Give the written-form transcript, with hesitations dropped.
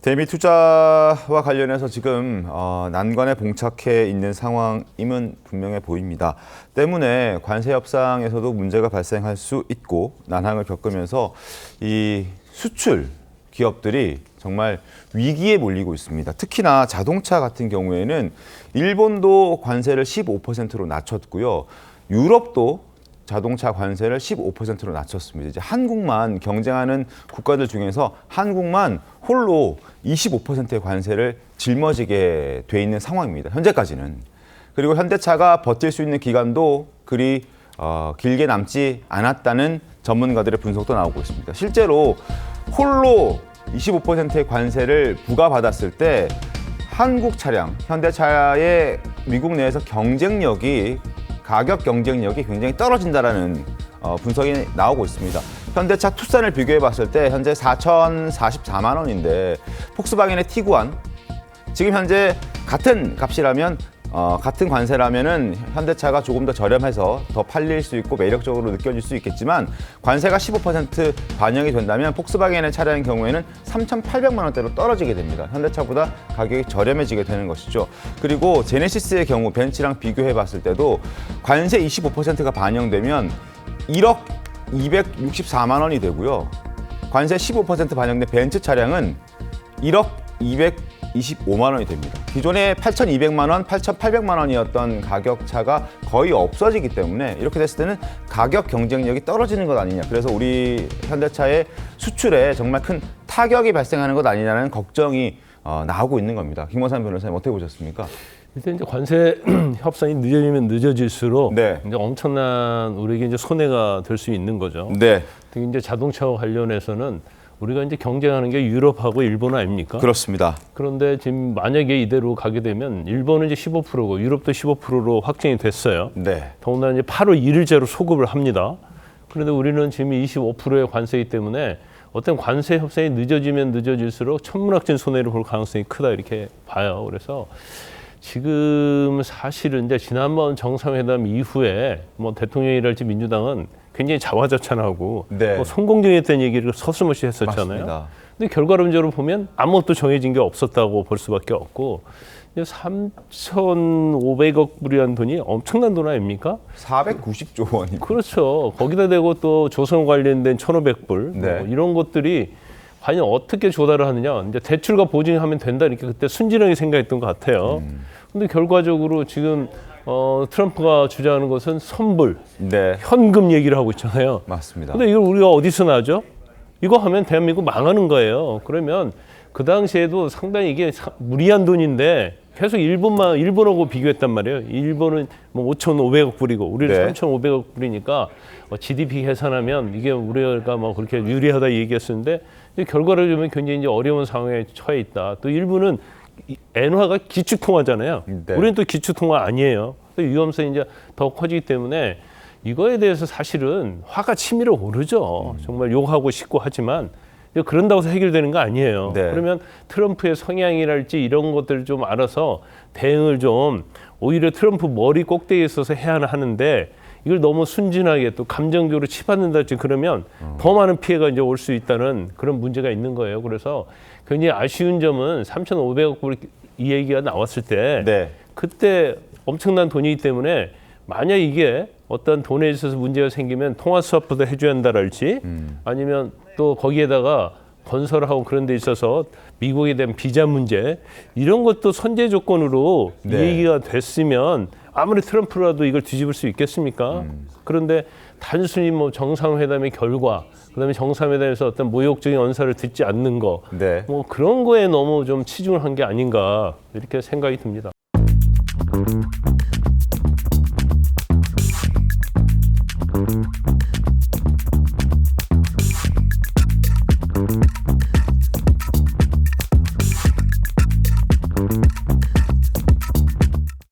개미 투자와 관련해서 지금 난관에 봉착해 있는 상황임은 분명해 보입니다. 때문에 관세 협상에서도 문제가 발생할 수 있고 난항을 겪으면서 이 수출 기업들이 정말 위기에 몰리고 있습니다. 특히나 자동차 같은 경우에는 일본도 관세를 15%로 낮췄고요. 유럽도 자동차 관세를 15%로 낮췄습니다. 이제 한국만 경쟁하는 국가들 중에서 한국만 홀로 25%의 관세를 짊어지게 돼 있는 상황입니다. 현재까지는. 그리고 현대차가 버틸 수 있는 기간도 그리 길게 남지 않았다는 전문가들의 분석도 나오고 있습니다. 실제로 홀로 25%의 관세를 부과받았을 때 한국 차량, 현대차의 미국 내에서 가격 경쟁력이 굉장히 떨어진다라는 분석이 나오고 있습니다. 현대차 투싼을 비교해 봤을 때 현재 4,044만 원인데 폭스바겐의 티구안 지금 현재 같은 값이라면 같은 관세라면은 현대차가 조금 더 저렴해서 더 팔릴 수 있고 매력적으로 느껴질 수 있겠지만 관세가 15% 반영이 된다면 폭스바겐의 차량의 경우에는 3,800만 원대로 떨어지게 됩니다. 현대차보다 가격이 저렴해지게 되는 것이죠. 그리고 제네시스의 경우 벤츠랑 비교해 봤을 때도 관세 25%가 반영되면 1억 264만 원이 되고요. 관세 15% 반영된 벤츠 차량은 1억 225만 원이 됩니다. 기존에 8,200만 원, 8,800만 원이었던 가격 차가 거의 없어지기 때문에 이렇게 됐을 때는 가격 경쟁력이 떨어지는 것 아니냐. 그래서 우리 현대차의 수출에 정말 큰 타격이 발생하는 것 아니냐는 걱정이 나오고 있는 겁니다. 김원삼 변호사님 어떻게 보셨습니까? 일단 이제 관세 협상이 늦어지면 늦어질수록 네. 이제 엄청난 우리에게 이제 손해가 될 수 있는 거죠. 네. 특히 이제 자동차와 관련해서는 우리가 이제 경쟁하는 게 유럽하고 일본 아닙니까? 그렇습니다. 그런데 지금 만약에 이대로 가게 되면 일본은 이제 15%고 유럽도 15%로 확정이 됐어요. 네. 더군다나 이제 8월 1일째로 소급을 합니다. 그런데 우리는 지금 25%의 관세이기 때문에 어떤 관세 협상이 늦어지면 늦어질수록 천문학적 손해를 볼 가능성이 크다 이렇게 봐요. 그래서 지금 사실은 이제 지난번 정상회담 이후에 뭐 대통령이랄지 민주당은 굉장히 자화자찬하고 네. 뭐 성공적이었다는 얘기를 서슴없이 했었잖아요. 맞습니다. 근데 결과론적으로 보면 아무것도 정해진 게 없었다고 볼 수밖에 없고 3,500억 불이라는 돈이 엄청난 돈 아닙니까? 490조 원이고. 그렇죠. 거기다 대고 또 조선 관련된 1,500불 네. 뭐 이런 것들이 과연 어떻게 조달을 하느냐. 이제 대출과 보증하면 된다 이렇게 그때 순진하게 생각했던 것 같아요. 근데 결과적으로 지금 트럼프가 주장하는 것은 선불, 네. 현금 얘기를 하고 있잖아요. 맞습니다. 근데 이걸 우리가 어디서 나죠? 이거 하면 대한민국 망하는 거예요. 그러면 그 당시에도 상당히 이게 무리한 돈인데 계속 일본하고 비교했단 말이에요. 일본은 뭐 5,500억 불이고 우리는 네. 3,500억 불이니까 GDP 계산하면 이게 우리가 뭐 그렇게 유리하다 얘기했었는데 결과를 보면 굉장히 이제 어려운 상황에 처해 있다. 또 일본은 엔화가 기축통화잖아요. 네. 우리는 또 기축통화 아니에요. 위험성이 이제 더 커지기 때문에 이거에 대해서 사실은 화가 치밀어 오르죠. 정말 욕하고 싶고 하지만 그런다고 해서 해결되는 거 아니에요. 네. 그러면 트럼프의 성향이랄지 이런 것들을 좀 알아서 대응을 좀 오히려 트럼프 머리 꼭대기에 있어서 해야 하는데 이걸 너무 순진하게 또 감정적으로 치받는다든지 그러면 더 많은 피해가 이제 올 수 있다는 그런 문제가 있는 거예요. 그래서 굉장히 아쉬운 점은 3,500억 불 이 얘기가 나왔을 때 네. 그때 엄청난 돈이기 때문에 만약 이게 어떤 돈에 있어서 문제가 생기면 통화 스와프도 해줘야 한다랄지 아니면 또 거기에다가 건설하고 그런 데 있어서 미국에 대한 비자 문제 이런 것도 선제 조건으로 이 네. 얘기가 됐으면 아무리 트럼프라도 이걸 뒤집을 수 있겠습니까? 그런데 단순히 뭐 정상회담의 결과 그다음에 정상회담에서 어떤 모욕적인 언사를 듣지 않는 거 네. 뭐 그런 거에 너무 좀 치중을 한 게 아닌가 이렇게 생각이 듭니다.